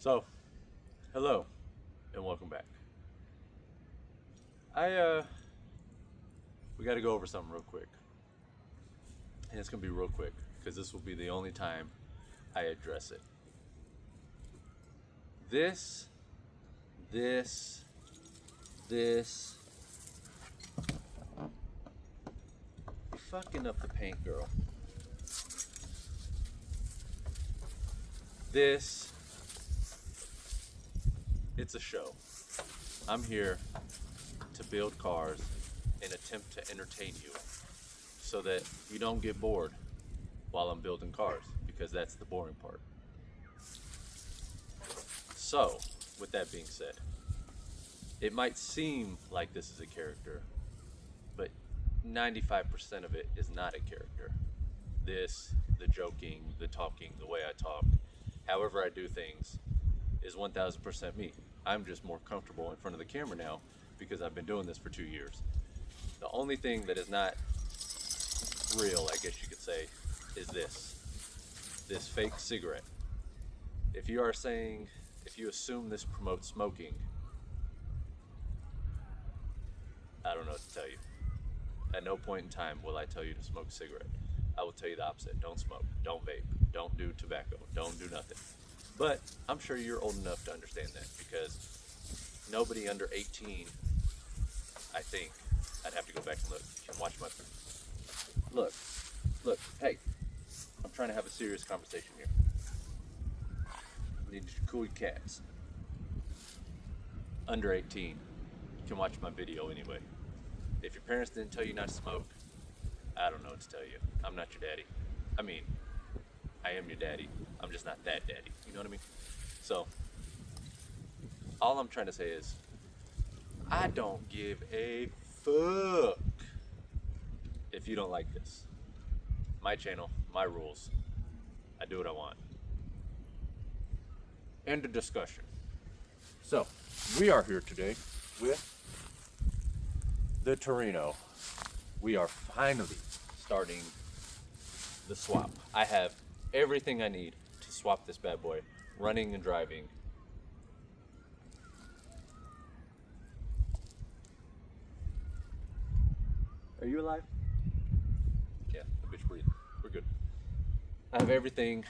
So, hello and welcome back. We got to go over something real quick, and it's gonna be real quick because this will be the only time I address it. This, this, this. You're fucking up the paint, girl. This. It's a show. I'm here to build cars and attempt to entertain you so that you don't get bored while I'm building cars, because that's the boring part. So, with that being said, it might seem like this is a character, but 95% of it is not a character. This, the joking, the talking, the way I talk, however I do things, is 1000% me. I'm just more comfortable in front of the camera now because I've been doing this for 2 years. The only thing that is not real, I guess you could say, is this fake cigarette. If you assume this promotes smoking, I don't know what to tell you. At no point in time will I tell you to smoke a cigarette. I will tell you the opposite. Don't smoke, don't vape, don't do tobacco, don't do nothing. But I'm sure you're old enough to understand that, because nobody under 18, I think, I'd have to go back and look, can watch my... Look, hey, I'm trying to have a serious conversation here. You need to cool your cats. Under 18 can watch my video anyway. If your parents didn't tell you not to smoke, I don't know what to tell you. I'm not your daddy. I mean, I am your daddy. I'm just not that daddy. You know what I mean? So, all I'm trying to say is, I don't give a fuck if you don't like this. My channel, my rules. I do what I want. End of discussion. So, we are here today with the Torino. We are finally starting the swap. I have everything I need to swap this bad boy, running and driving. Are you alive? Yeah, the bitch breathing. We're good. I have everything,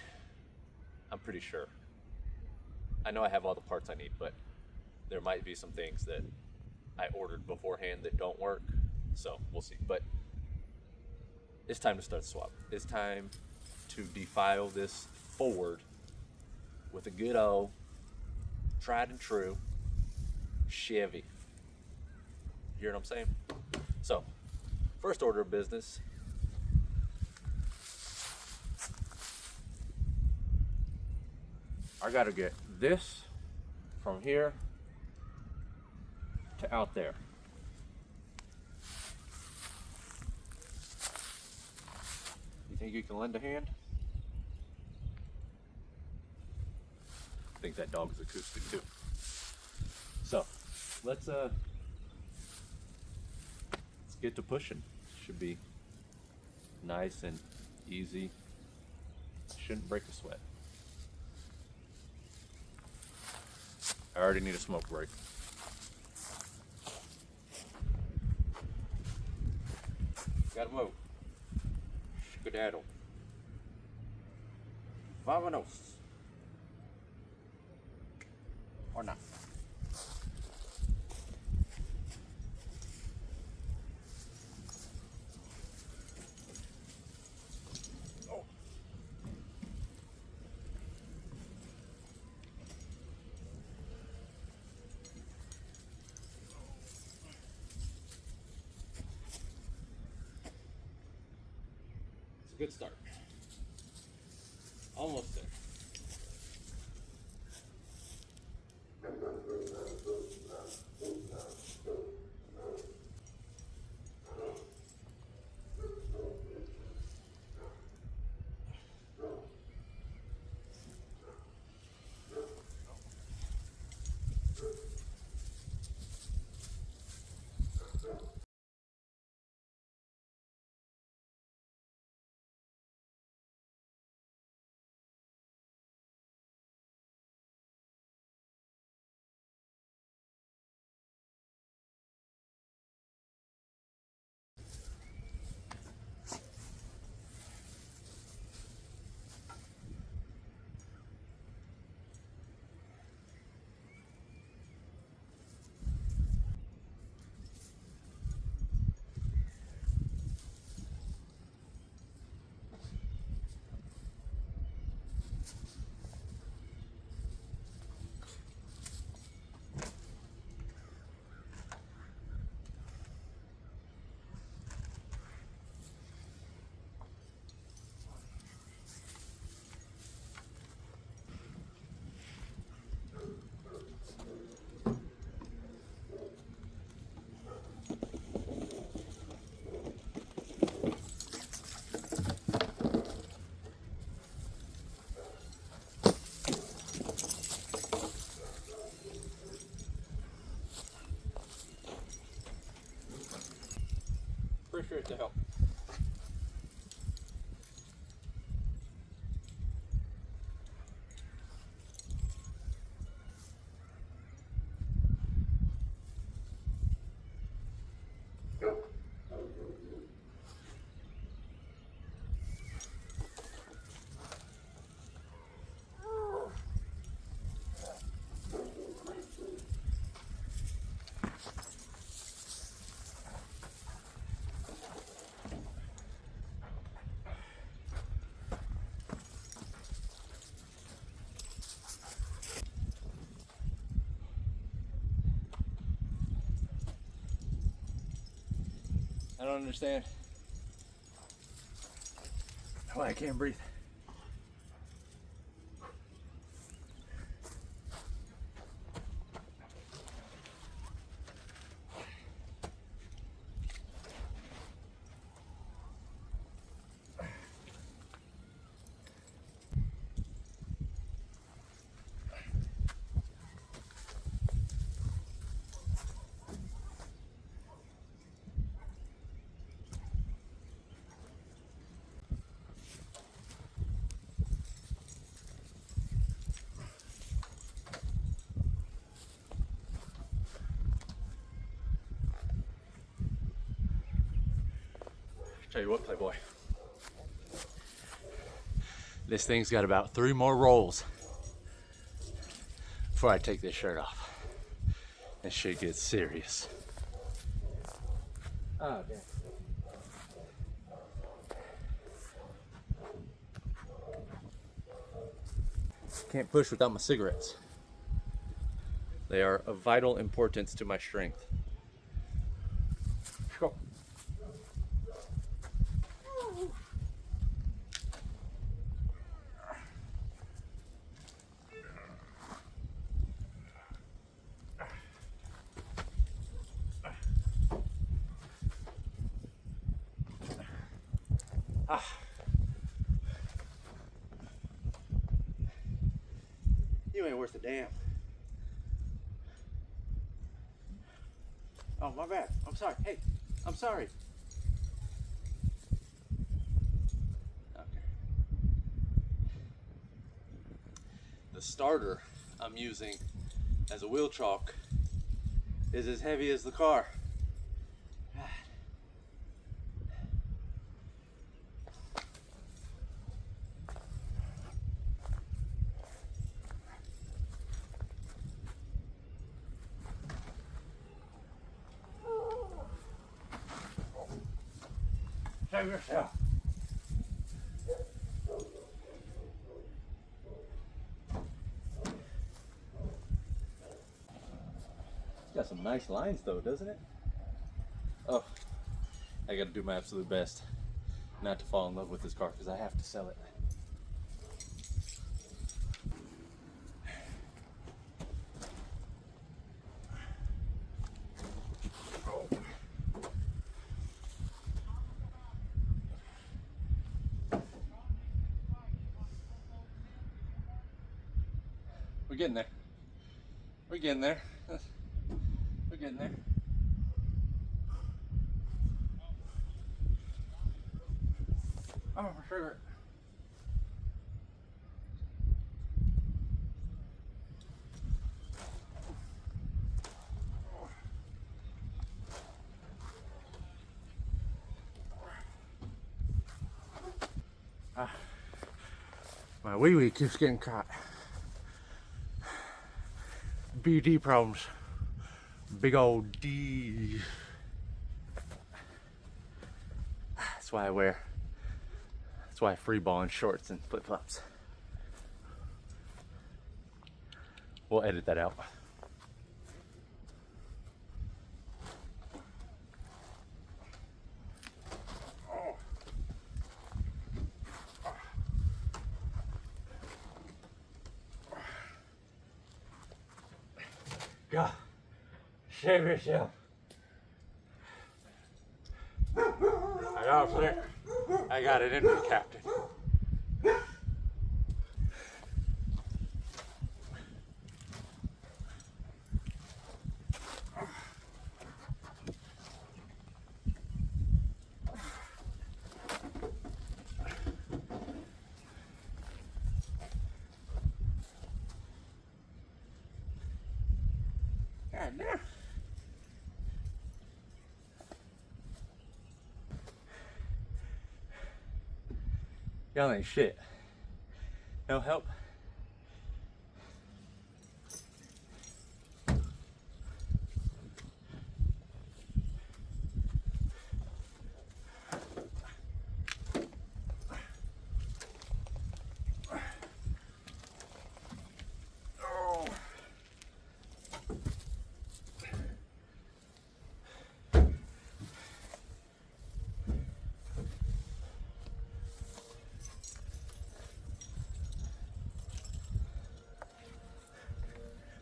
I'm pretty sure. I know I have all the parts I need, but there might be some things that I ordered beforehand that don't work, so we'll see. But it's time to start the swap. It's time to defile this Ford with a good old, tried and true Chevy. You hear what I'm saying? So, first order of business. I gotta get this from here to out there. You think you can lend a hand? I think that dog is acoustic too. So, let's get to pushing. Should be nice and easy. Shouldn't break a sweat. I already need a smoke break. Gotta move. Skedaddle. Vamonos. Or not. Oh. It's a good start. Almost there. shirt to help. I don't understand why I can't breathe. Tell you what, Playboy. This thing's got about 3 more rolls before I take this shirt off. And shit gets serious. Oh, damn. Can't push without my cigarettes. They are of vital importance to my strength. Let's go. You ain't worth a damn. Oh, my bad. I'm sorry. Hey, I'm sorry. Okay. The starter I'm using as a wheel chalk is as heavy as the car. Save yourself. It's got some nice lines though, doesn't it? Oh, I gotta do my absolute best not to fall in love with this car because I have to sell it. We're getting there. We're getting there. We're getting there. Oh, my sugar. My wee keeps getting caught. BD problems. Big old D. That's why I free ball in shorts and flip flops. We'll edit that out. God, save yourself. I got it, Flick. I got it in me, Captain. God damn. Y'all ain't shit. No help?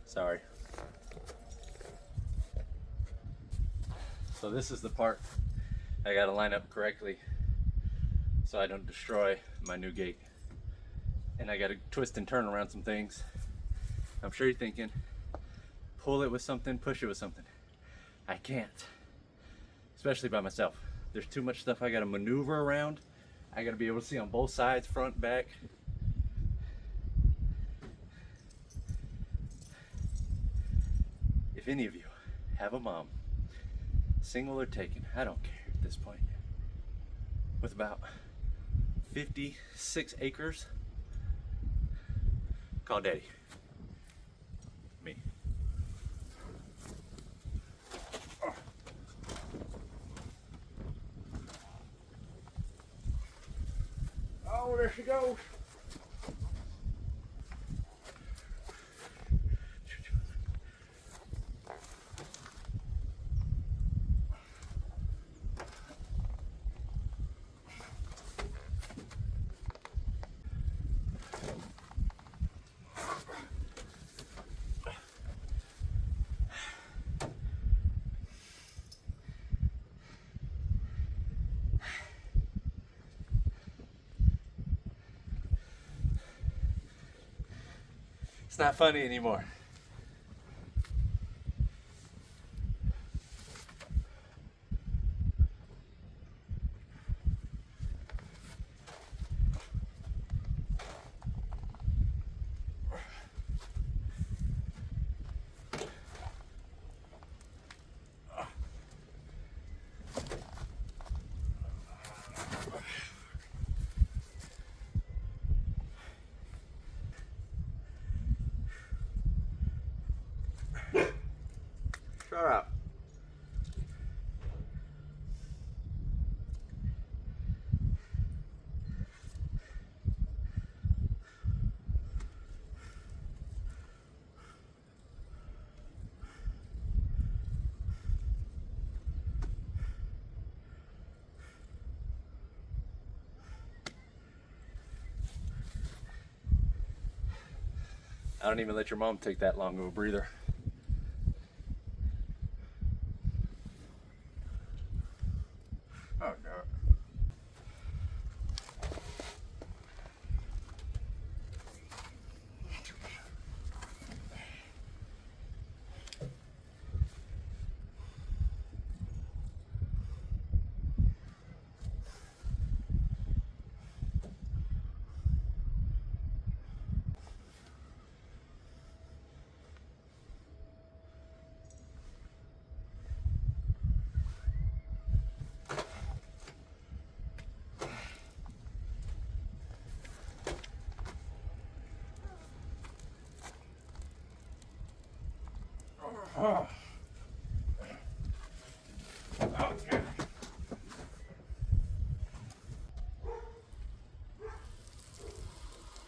Sorry. So this is the part I gotta line up correctly so I don't destroy my new gate. And I gotta twist and turn around some things. I'm sure you're thinking, pull it with something, push it with something. I can't, especially by myself. There's too much stuff I gotta maneuver around. I gotta be able to see on both sides, front, back. If any of you have a mom, single or taken, I don't care at this point, with about 56 acres, call daddy. Me. Oh, there she goes. It's not funny anymore. Shut up. I don't even let your mom take that long of a breather. Oh, no. Oh. Okay.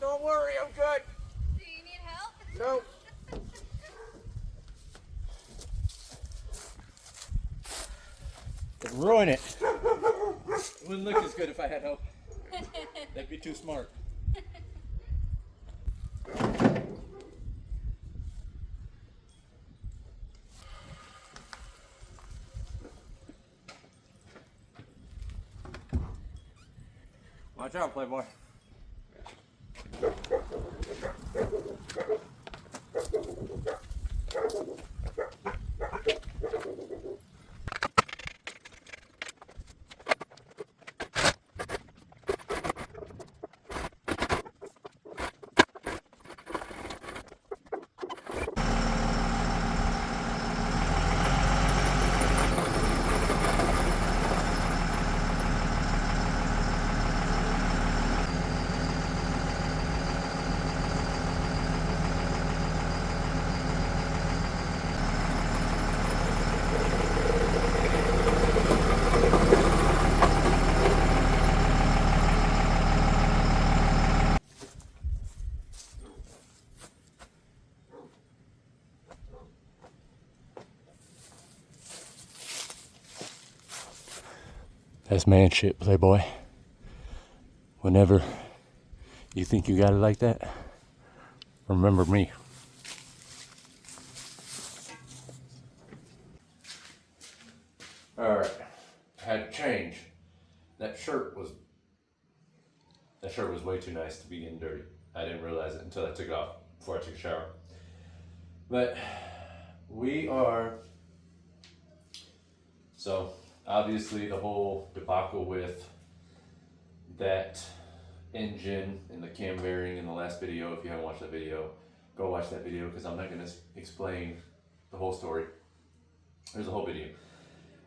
Don't worry, I'm good. Do you need help? No. It'd ruin it. It wouldn't look as good if I had help. That'd be too smart. Watch out, Playboy. That's man shit, playboy. Whenever you think you got it like that, remember me. Alright, had to change. That shirt was way too nice to be getting dirty. I didn't realize it until I took it off before I took a shower. But we are, so obviously the whole debacle with that engine and the cam bearing in the last video. If you haven't watched that video, go watch that video because I'm not going to explain the whole story. There's a whole video.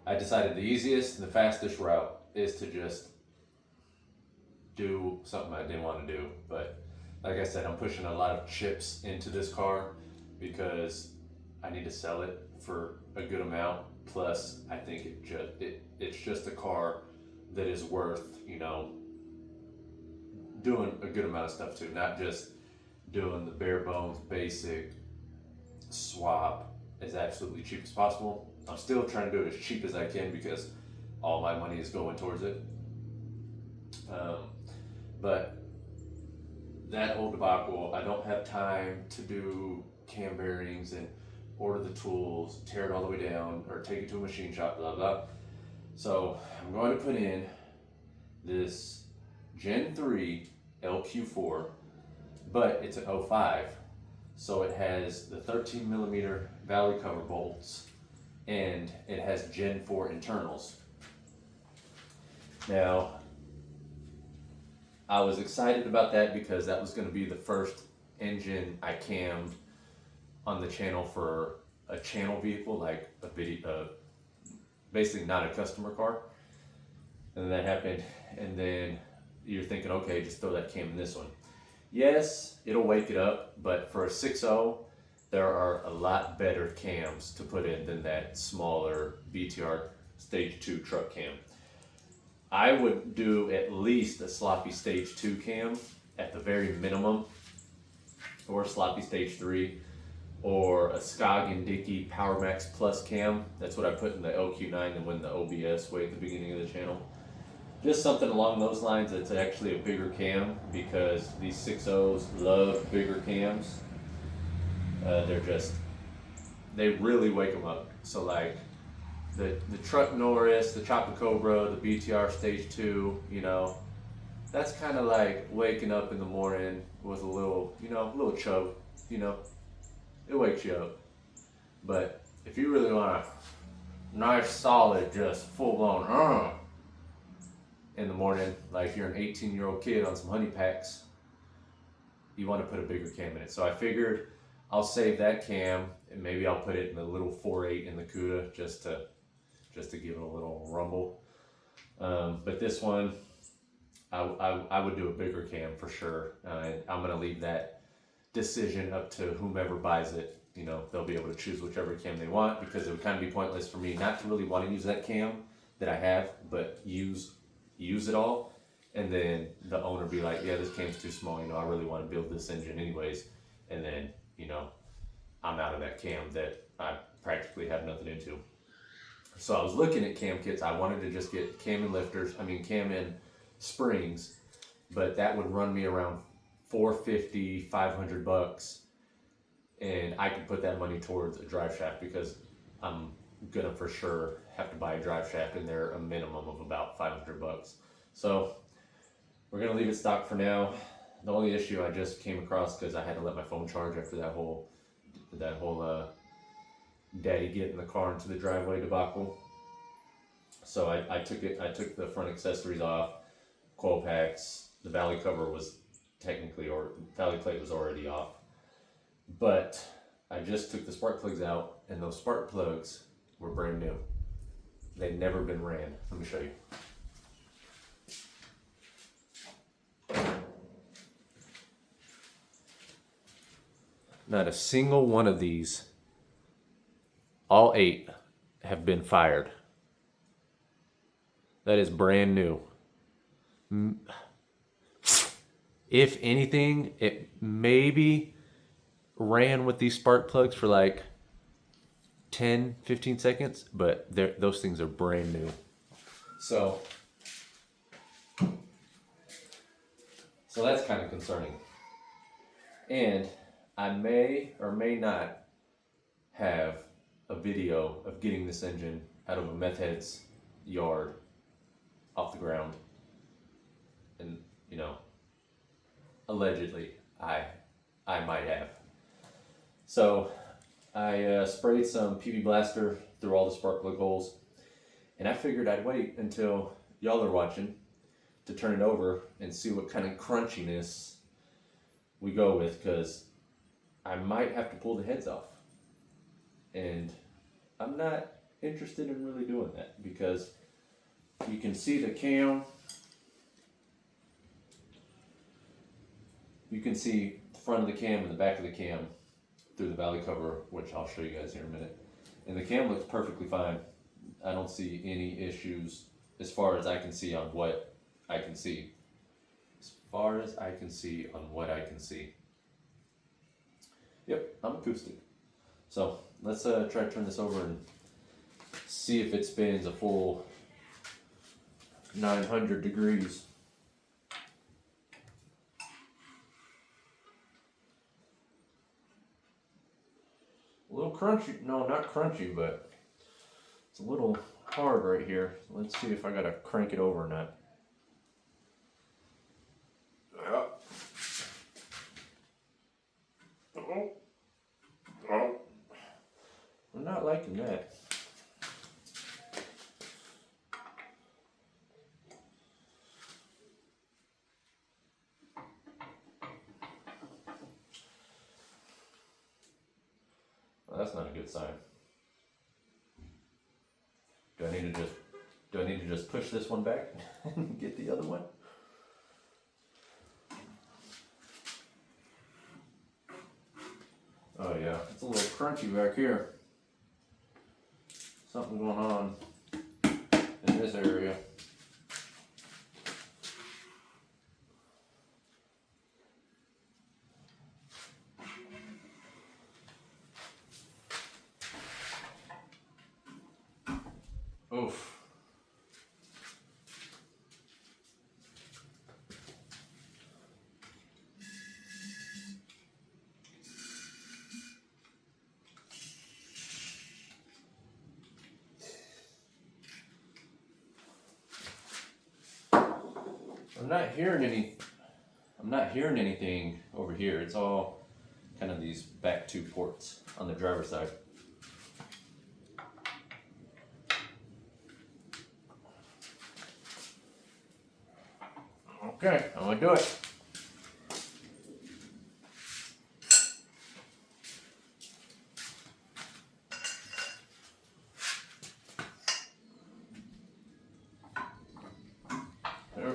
I decided the easiest and the fastest route is to just do something I didn't want to do. But like I said, I'm pushing a lot of chips into this car because I need to sell it for a good amount. Plus, I think it's just a car that is worth, you know, doing a good amount of stuff to, not just doing the bare bones basic swap as absolutely cheap as possible. I'm still trying to do it as cheap as I can because all my money is going towards it. But that whole debacle, I don't have time to do cam bearings and order the tools, tear it all the way down, or take it to a machine shop, blah, blah. So I'm going to put in this Gen 3 LQ4, but it's an 05. So it has the 13 millimeter valley cover bolts and it has Gen 4 internals. Now, I was excited about that because that was going to be the first engine I cammed on the channel for a channel vehicle, like a video, basically not a customer car. And then that happened, and then you're thinking, okay, just throw that cam in this one. Yes, it'll wake it up, but for a 6.0, there are a lot better cams to put in than that smaller BTR Stage 2 truck cam. I would do at least a sloppy Stage 2 cam at the very minimum, or a sloppy Stage 3, or a Skog and Dickey Power Max Plus cam. That's what I put in the LQ9 and when the OBS way at the beginning of the channel. Just something along those lines that's actually a bigger cam, because these 6.0s love bigger cams. They really wake them up. So like the Truck Norris, the Chopper Cobra, the BTR Stage 2, you know, that's kind of like waking up in the morning with a little, you know, little chug, you know, it wakes you up. But if you really want a nice, solid, just full-blown in the morning, like you're an 18-year-old kid on some honey packs, you want to put a bigger cam in it. So I figured I'll save that cam and maybe I'll put it in the little 4.8 in the CUDA just to give it a little rumble. But this one, I would do a bigger cam for sure. I'm gonna leave that decision up to whomever buys it. You know, they'll be able to choose whichever cam they want, because it would kind of be pointless for me not to really want to use that cam that I have, but use it all, and then the owner be like, yeah, this cam's too small, you know, I really want to build this engine anyways, and then, you know, I'm out of that cam that I practically have nothing into. So I was looking at cam kits. I wanted to just get cam and springs, but that would run me around $450, $500, and I could put that money towards a drive shaft, because I'm gonna for sure have to buy a drive shaft, and they're a minimum of about $500. So we're gonna leave it stock for now. The only issue I just came across, because I had to let my phone charge after that whole daddy get in the car into the driveway debacle. So I took the front accessories off, coil packs, the valley cover was technically, or valley plate was already off, but I just took the spark plugs out, and those spark plugs were brand new. They'd never been ran. Let me show you. Not a single one of these, all 8, have been fired. That is brand new. If anything, it maybe ran with these spark plugs for like 10, 15 seconds, but those things are brand new. So So that's kind of concerning. And I may or may not have a video of getting this engine out of a meth head's yard off the ground. And, allegedly, I might have. So I sprayed some PV Blaster through all the spark plug holes, and I figured I'd wait until y'all are watching to turn it over and see what kind of crunchiness we go with, because I might have to pull the heads off. And I'm not interested in really doing that, because you can see the cam. You can see the front of the cam and the back of the cam through the valley cover, which I'll show you guys here in a minute. And the cam looks perfectly fine. I don't see any issues as far as I can see on what I can see. As far as I can see on what I can see. Yep, I'm acoustic. So let's try to turn this over and see if it spins a full 900 degrees. A little crunchy, no, not crunchy, but it's a little hard right here. Let's see if I gotta crank it over or not. I'm not liking that. Well, that's not a good sign. Do I need to just push this one back and get the other one? Oh yeah, it's a little crunchy back here. Something going on in this area. Oof. I'm not hearing anything over here. It's all kind of these back two ports on the driver's side. Okay, I'm gonna do it. There.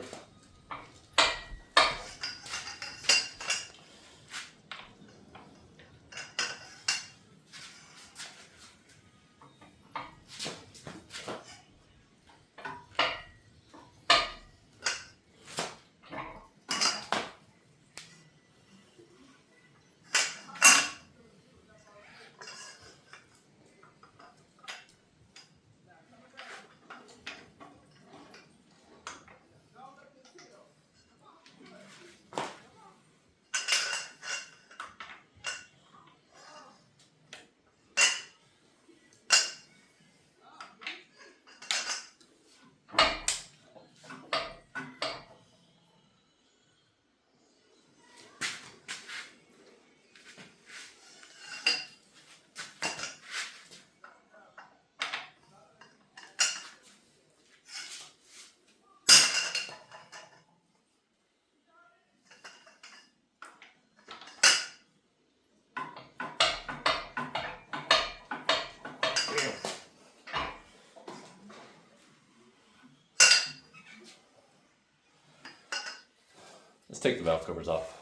Let's take the valve covers off.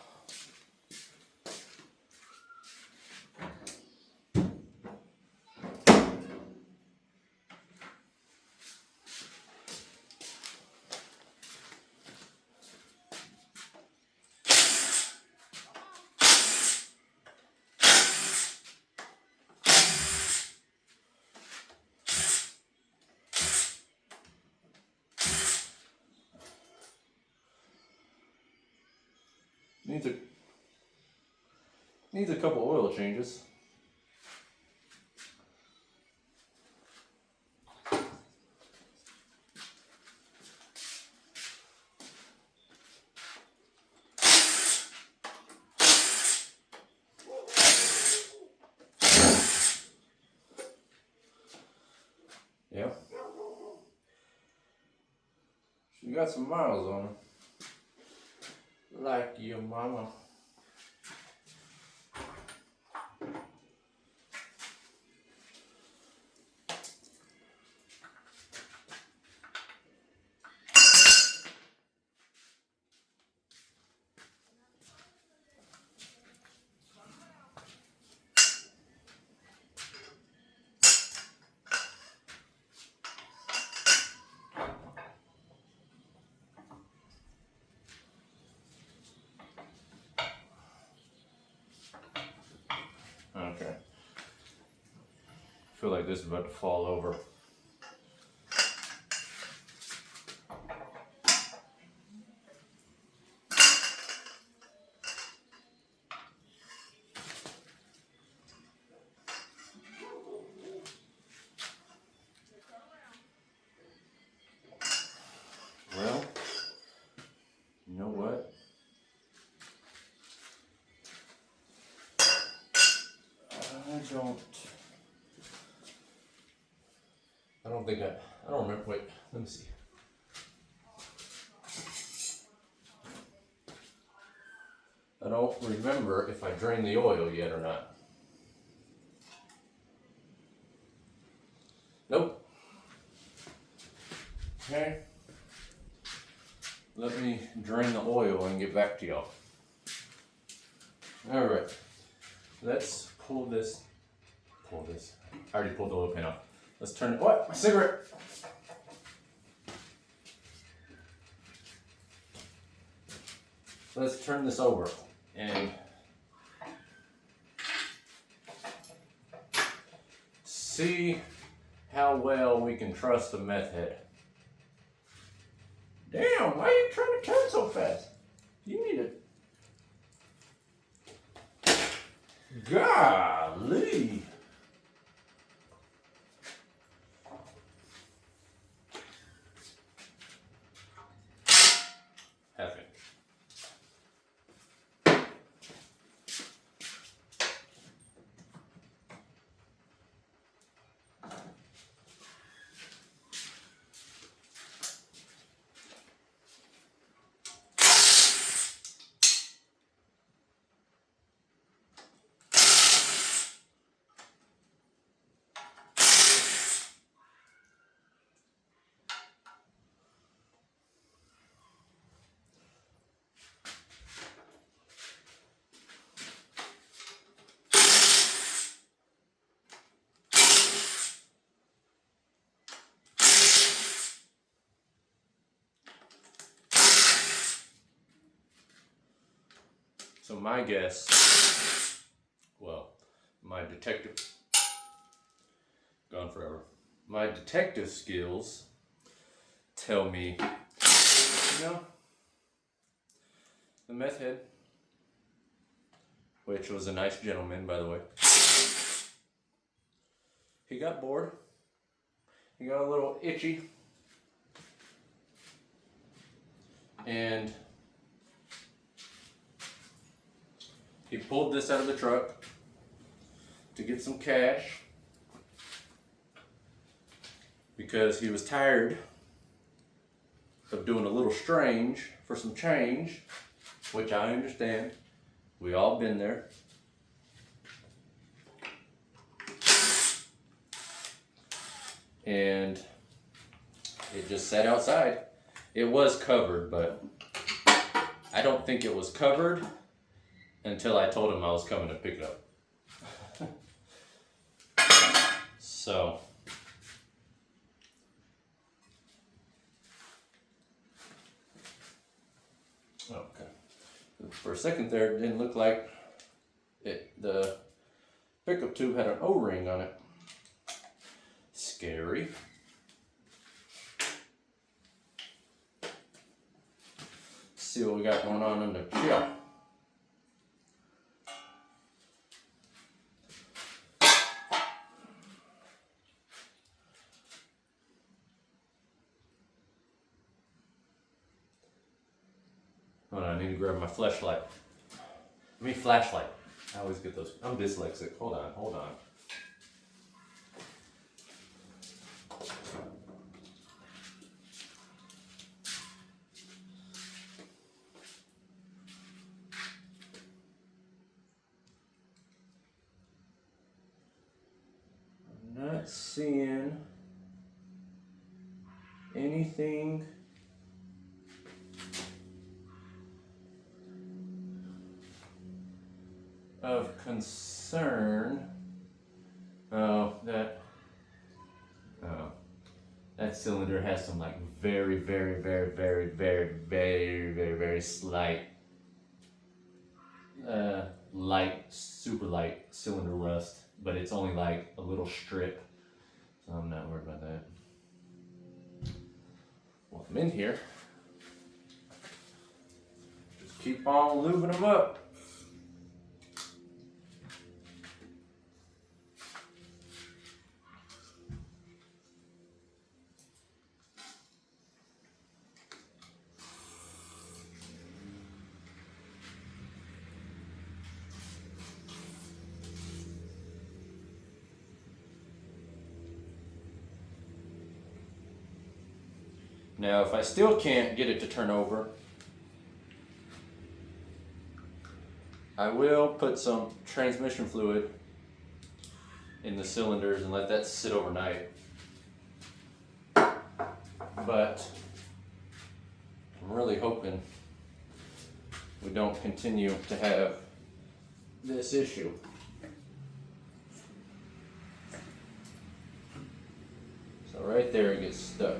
Needs a couple oil changes. Yeah. She got some miles on her. Like your mama. Okay. I feel like this is about to fall over. Well, you know what? I don't remember, wait, let me see. I don't remember if I drained the oil yet or not. Nope. Okay. Let me drain the oil and get back to y'all. All right. Let's pull this. I already pulled the oil pan off. Let's turn it. What? My cigarette. Let's turn this over and see how well we can trust the meth head. Damn, why are you trying to turn so fast? You need it. Golly. Half inch. So my guess, well, my detective, gone forever. My detective skills tell me, you know, the meth head, which was a nice gentleman, by the way, he got bored. He got a little itchy. And he pulled this out of the truck to get some cash because he was tired of doing a little strange for some change, which I understand. We all been there. And it just sat outside. It was covered, but I don't think it was covered until I told him I was coming to pick it up. So, okay. For a second there, it didn't look like it. The pickup tube had an O-ring on it. Scary. See what we got going on under here. Hold on, I need to grab my flashlight. Flashlight. I always get those. I'm dyslexic. Hold on. I'm not seeing anything of concern. Oh, that cylinder has some like very slight, light, super light cylinder rust, but it's only like a little strip, so I'm not worried about that. Well, I'm in here. Just keep on lubing them up. Now, if I still can't get it to turn over, I will put some transmission fluid in the cylinders and let that sit overnight. But I'm really hoping we don't continue to have this issue. So right there it gets stuck.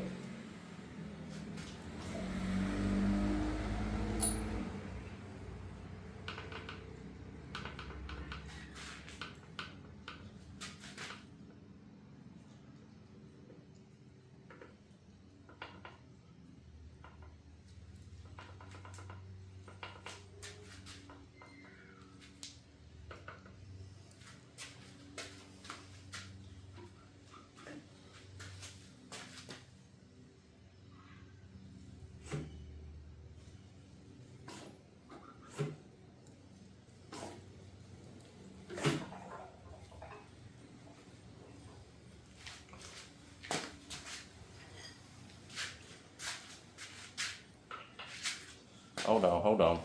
Hold on.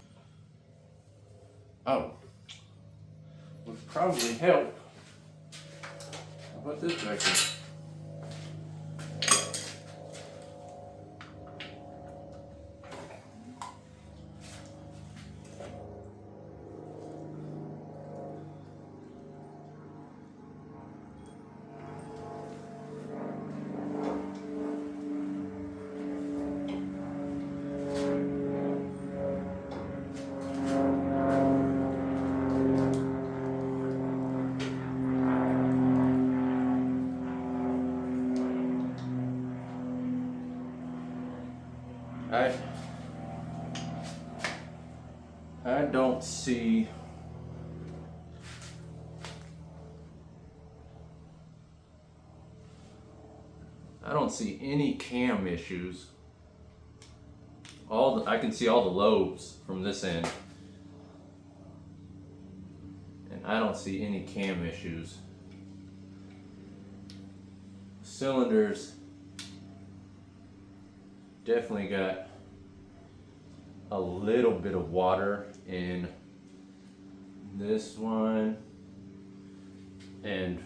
Oh, would probably help. How about this back here? I don't see any cam issues. I can see all the lobes from this end, and I don't see any cam issues. Cylinders definitely got a little bit of water in this one and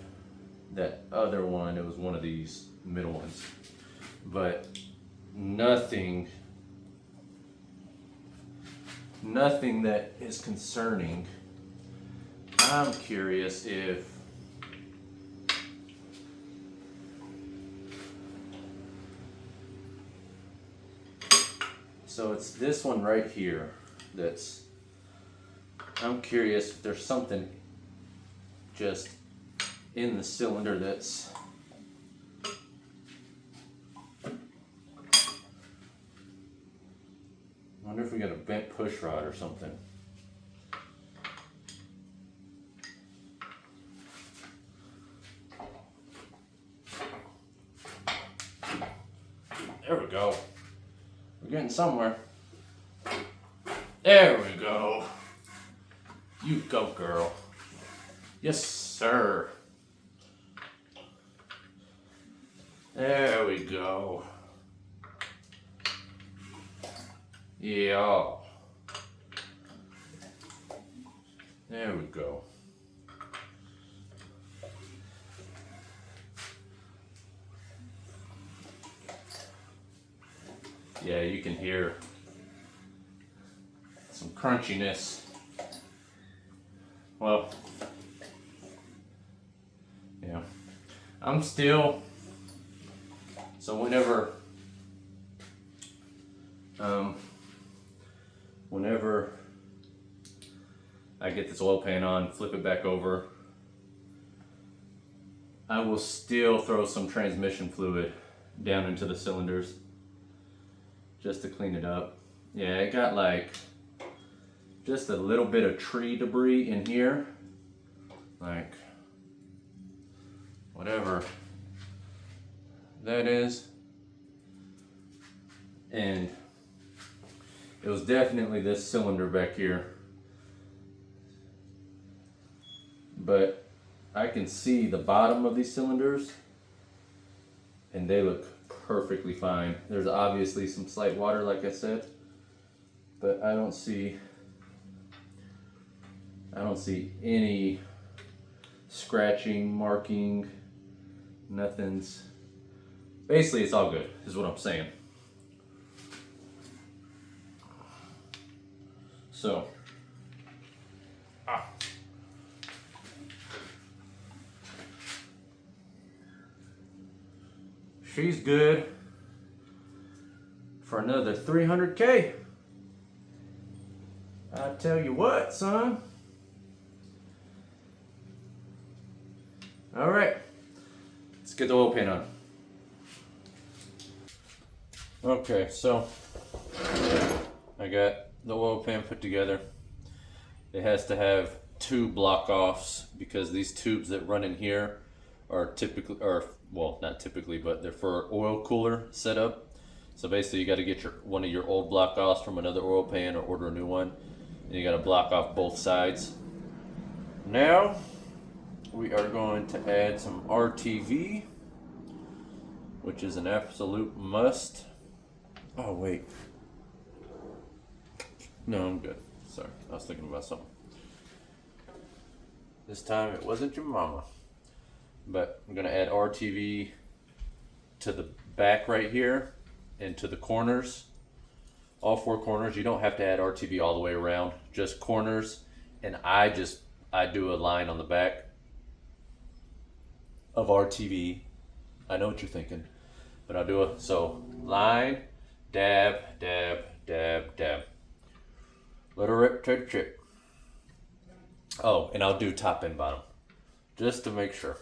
that other one. It was one of these middle ones, but nothing that is concerning. I'm curious if so it's this one right here I'm curious if there's something just in the cylinder that's I wonder if we got a bent push rod or something. There we go. We're getting somewhere. There we go. You go, girl. Yes, sir. There we go. Yeah. There we go. Yeah, you can hear some crunchiness. Well, yeah. I'm still, so whenever I get this oil pan on, flip it back over, I will still throw some transmission fluid down into the cylinders just to clean it up. Yeah, it got like just a little bit of tree debris in here, like whatever that is, and it was definitely this cylinder back here, but I can see the bottom of these cylinders and they look perfectly fine. There's obviously some slight water, like I said, but I don't see any scratching, marking, nothing's. Basically, it's all good, is what I'm saying. So, she's good for another 300K. I tell you what, son. All right, let's get the oil pan on. Okay, so I got the oil pan put together. It has to have two block offs because these tubes that run in here are typically, or well, not typically, but they're for oil cooler setup. So basically, you got to get one of your old block offs from another oil pan or order a new one, and you got to block off both sides. Now we are going to add some RTV, which is an absolute must. Oh wait, no, I'm good. Sorry, I was thinking about something. This time it wasn't your mama. But I'm gonna add RTV to the back right here and to the corners. All four corners. You don't have to add RTV all the way around, just corners. And I do a line on the back of RTV. I know what you're thinking, but I'll do so line, dab, dab, dab, dab. Let her rip, trip, trip. Oh, and I'll do top and bottom, just to make sure.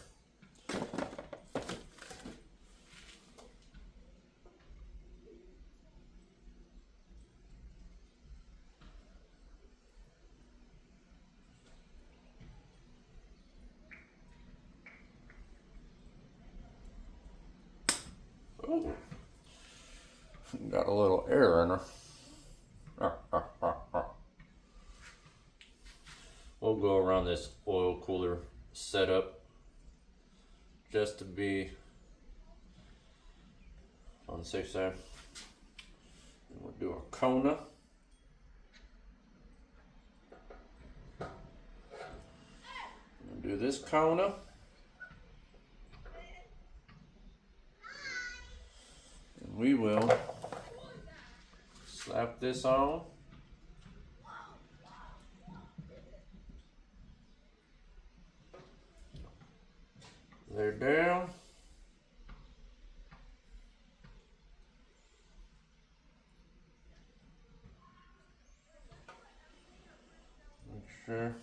Oh, got a little air in her. We'll go around this oil cooler setup just to be on the safe side. And we'll do a Kona. We'll do this Kona. And we will slap this on. They're down. Make sure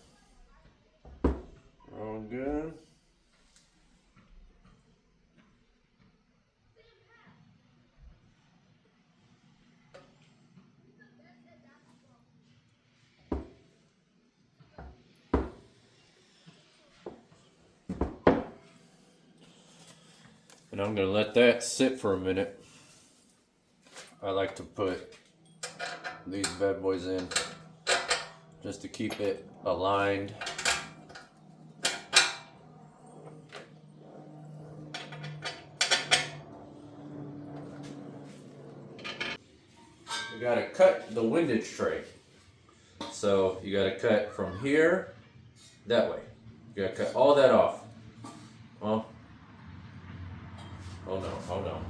we're all good. And I'm going to let that sit for a minute. I like to put these bad boys in just to keep it aligned. You gotta cut the windage tray. So you gotta cut from here that way. You gotta cut all that off. Well, oh no, oh no.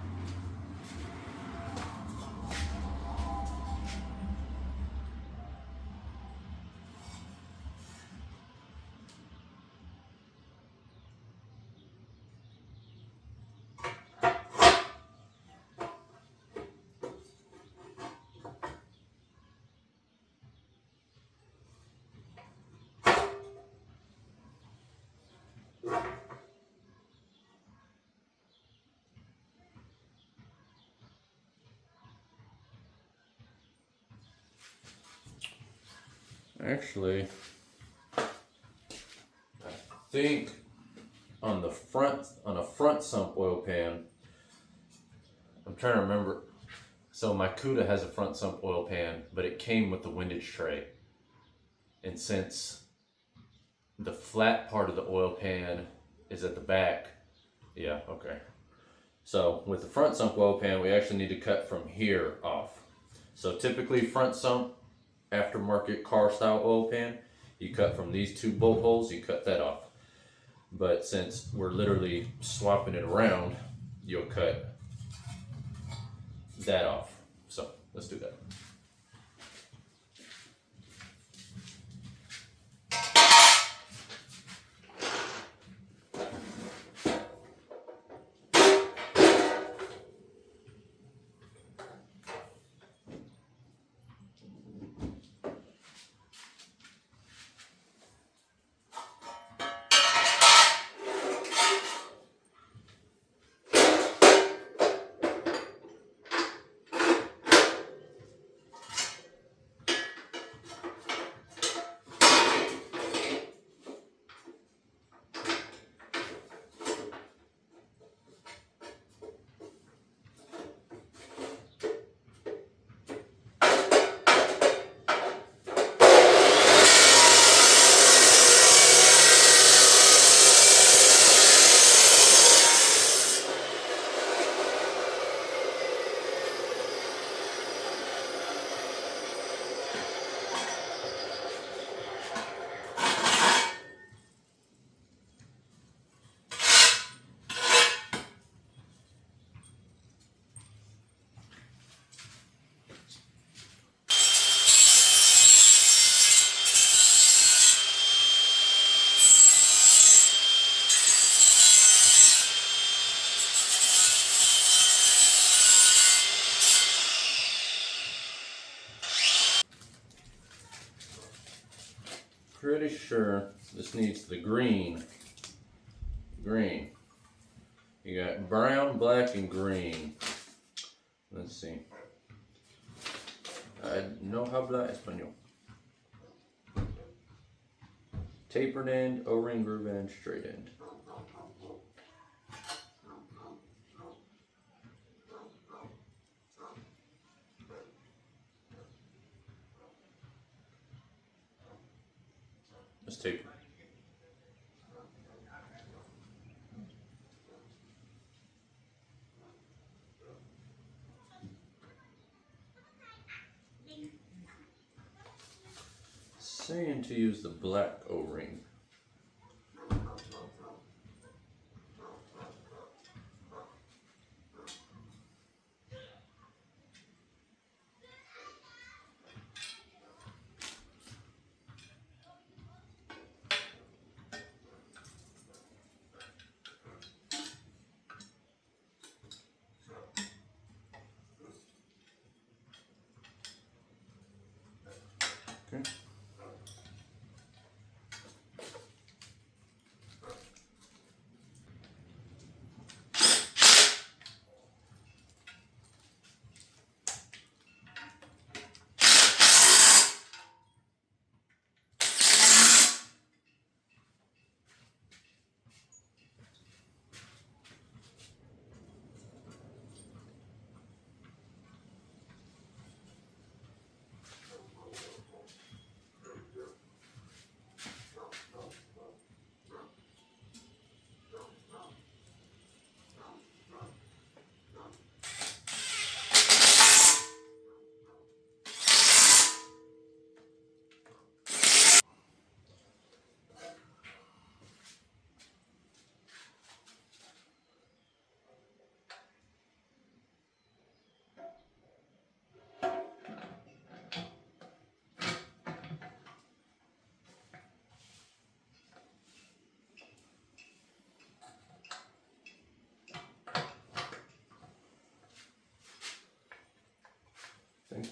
Actually, I think on a front sump oil pan, I'm trying to remember. So my Cuda has a front sump oil pan, but it came with the windage tray. And since the flat part of the oil pan is at the back, yeah, okay. So with the front sump oil pan, we actually need to cut from here off. So typically front sump aftermarket car style oil pan, you cut from these two bolt holes, you cut that off. But since we're literally swapping it around, you'll cut that off. So let's do that. Pretty sure this needs the green. Green. You got brown, black, and green. Let's see. I no habla español. Tapered end, O-ring, groove end, straight end. Let's taper. Saying to use the black O-ring. Okay.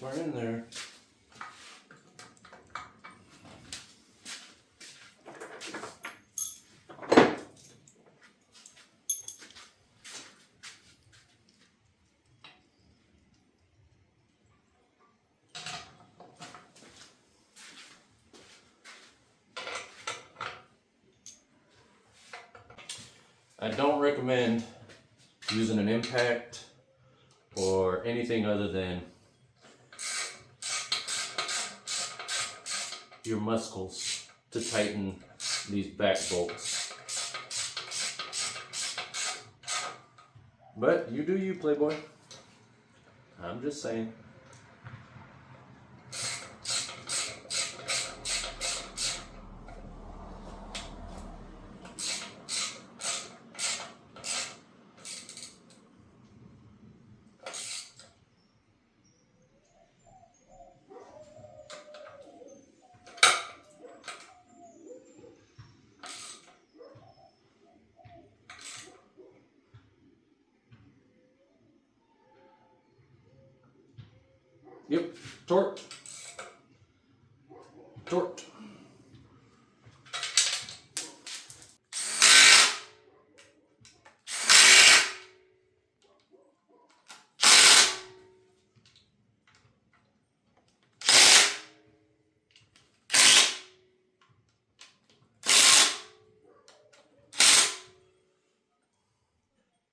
we're in there. I don't recommend using an impact or anything other than your muscles to tighten these back bolts. But you do you, Playboy. I'm just saying. Yep, torque. Torque.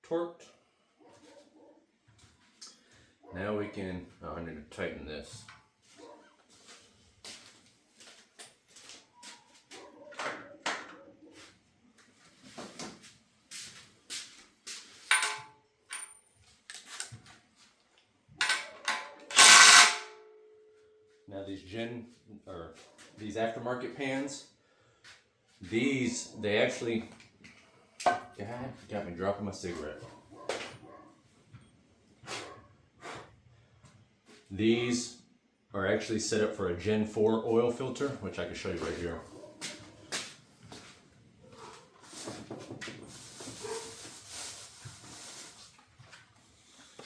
Torqued. Now we can, oh, I need to tighten this. Now these aftermarket pans, they actually, God, got me dropping my cigarette. These are actually set up for a Gen 4 oil filter, which I can show you right here.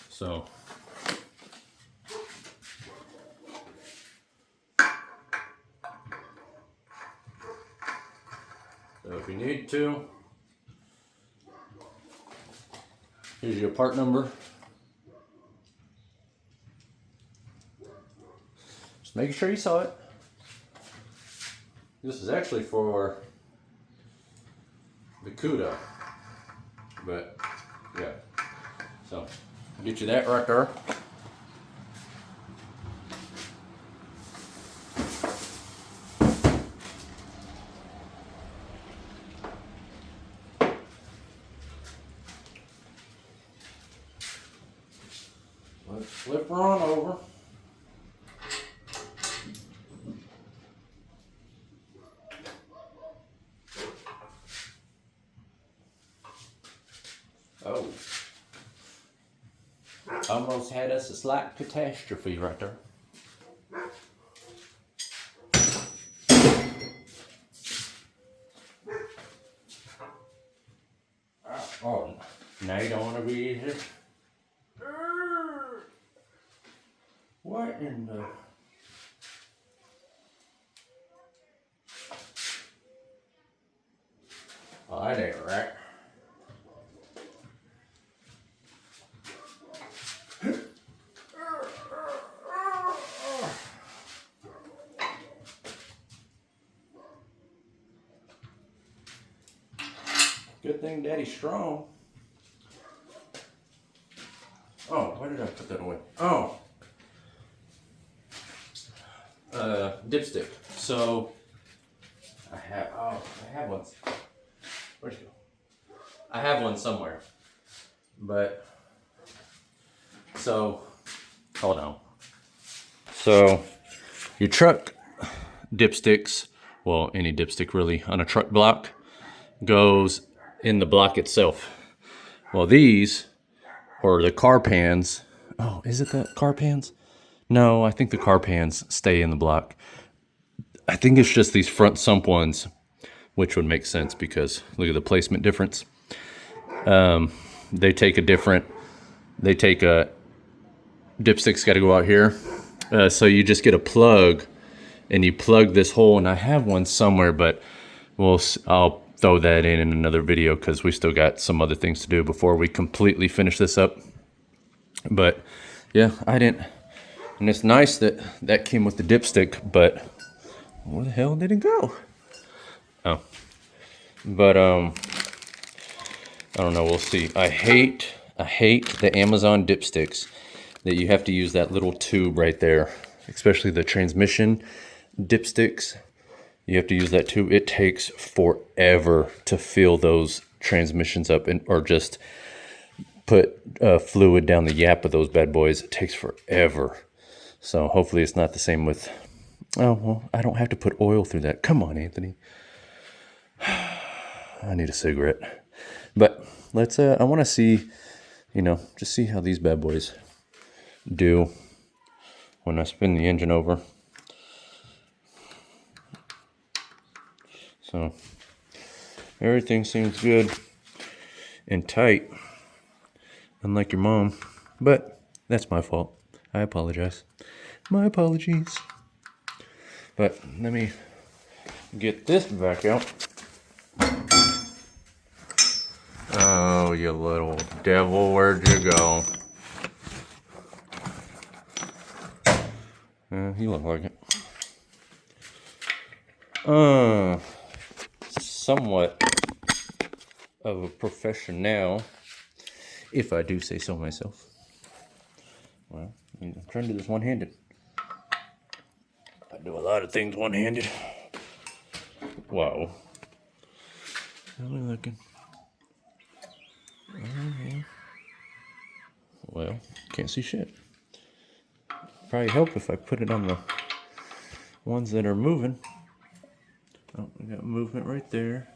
So, if you need to, here's your part number. Just making sure you saw it. This is actually for the CUDA, but yeah. So, I'll get you that right there. Let's flip her on over. Oh. Almost had us a slight catastrophe right there. Oh, now you don't want to be here. What in the... Oh, that ain't right. Good thing Daddy's strong. Oh, why did I put that away? Oh. Dipstick. So, I have one. Where'd you go? I have one somewhere. But, so, hold on. So, your truck dipsticks, well, any dipstick really, on a truck block, goes in the block itself. Well, these, or the car pans, oh, is it the car pans? No, I think the car pans stay in the block. I think it's just these front sump ones, which would make sense because look at the placement difference. They take a dipstick's got to go out here, So you just get a plug and you plug this hole, and I have one somewhere, but I'll throw that in another video because we still got some other things to do before we completely finish this up. But yeah, I didn't, and it's nice that that came with the dipstick, but where the hell did it go? Oh, but I don't know, we'll see. I hate the Amazon dipsticks that you have to use that little tube right there, especially the transmission dipsticks. You have to use that tube. It takes forever to fill those transmissions up, or just put fluid down the yap of those bad boys. It takes forever. So hopefully it's not the same with, oh, well, I don't have to put oil through that. Come on, Anthony. I need a cigarette. But let's, I want to see, just see how these bad boys do when I spin the engine over. So everything seems good and tight, unlike your mom, but that's my fault. I apologize. My apologies. But let me get this back out. Oh, you little devil, where'd you go? You look like it. Somewhat of a professional, if I do say so myself. Well, I'm trying to do this one-handed. I do a lot of things one-handed. Whoa. How are we looking? Well, can't see shit. Probably help if I put it on the ones that are moving. Oh, we got movement right there.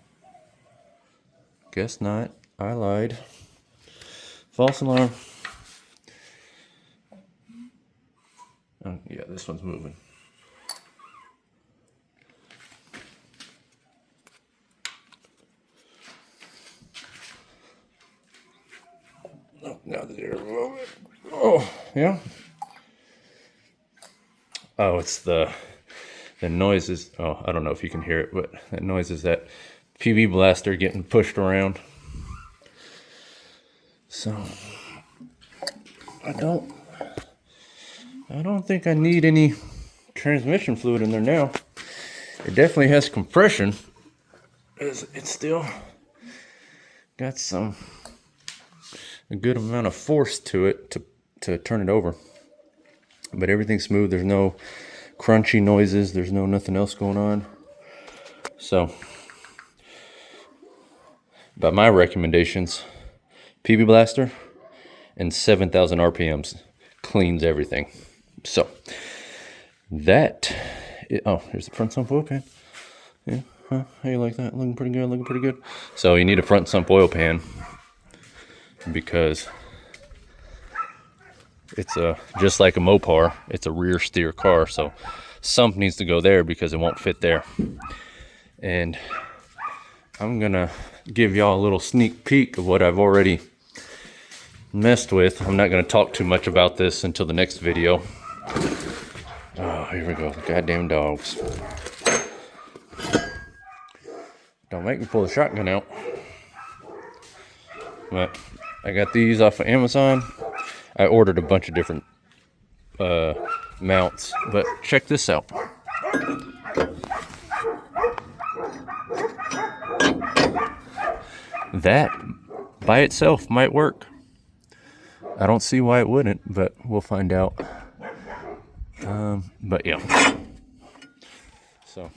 Guess not. I lied. False alarm. Oh, yeah, this one's moving. Oh, now they're moving. Oh, yeah. Oh, it's the noises. Oh, I don't know if you can hear it, but that noise is that PB blaster getting pushed around. So I don't think I need any transmission fluid in there now. It definitely has compression. It's still got a good amount of force to it to turn it over. But everything's smooth. There's no crunchy noises. There's nothing else going on. So, but my recommendations, PB Blaster and 7,000 RPMs cleans everything. So, oh, here's the front sump oil pan. Yeah, huh? How you like that? Looking pretty good, looking pretty good. So you need a front sump oil pan because it's just like a Mopar, it's a rear steer car, so sump needs to go there because it won't fit there. And I'm gonna give y'all a little sneak peek of what I've already messed with. I'm not gonna talk too much about this until the next video. Oh, here we go, the goddamn dogs. Don't make me pull the shotgun out. But I got these off of Amazon. I ordered a bunch of different mounts, but check this out. That by itself might work. I don't see why it wouldn't, but we'll find out. But yeah. So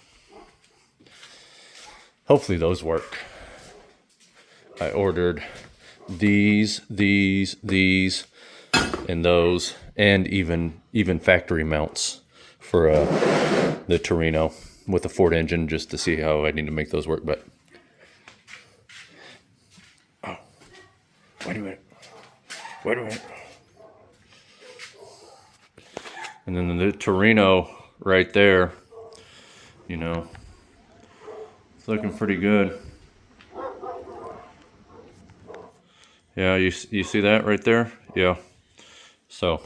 hopefully those work. I ordered these, and those, and even factory mounts for the Torino with the Ford engine, just to see how I need to make those work. But oh, wait a minute. And then the Torino right there, it's looking pretty good. Yeah, you see that right there? Yeah. So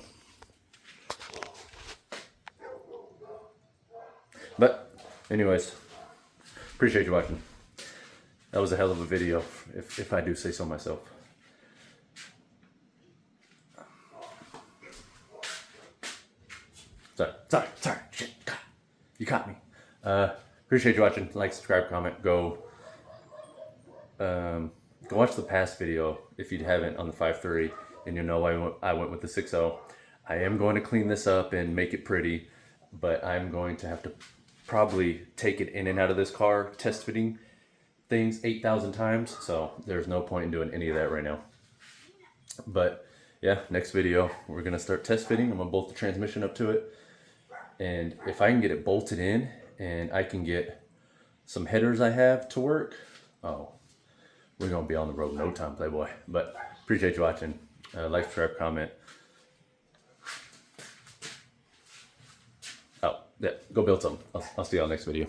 But anyways, appreciate you watching. That was a hell of a video, if I do say so myself. Sorry, shit, you caught me. Appreciate you watching. Like, subscribe, comment, go watch the past video if you haven't on the 5.3, and you know I went with the 6.0. I am going to clean this up and make it pretty, but I'm going to have to probably take it in and out of this car, test fitting things 8,000 times, so there's no point in doing any of that right now. But yeah, next video we're gonna start test fitting. I'm gonna bolt the transmission up to it, and if I can get it bolted in and I can get some headers I have to work, oh, we're gonna be on the road in no time, Playboy. But appreciate you watching. Like, subscribe, comment. Oh, yeah, go build something. I'll see y'all next video.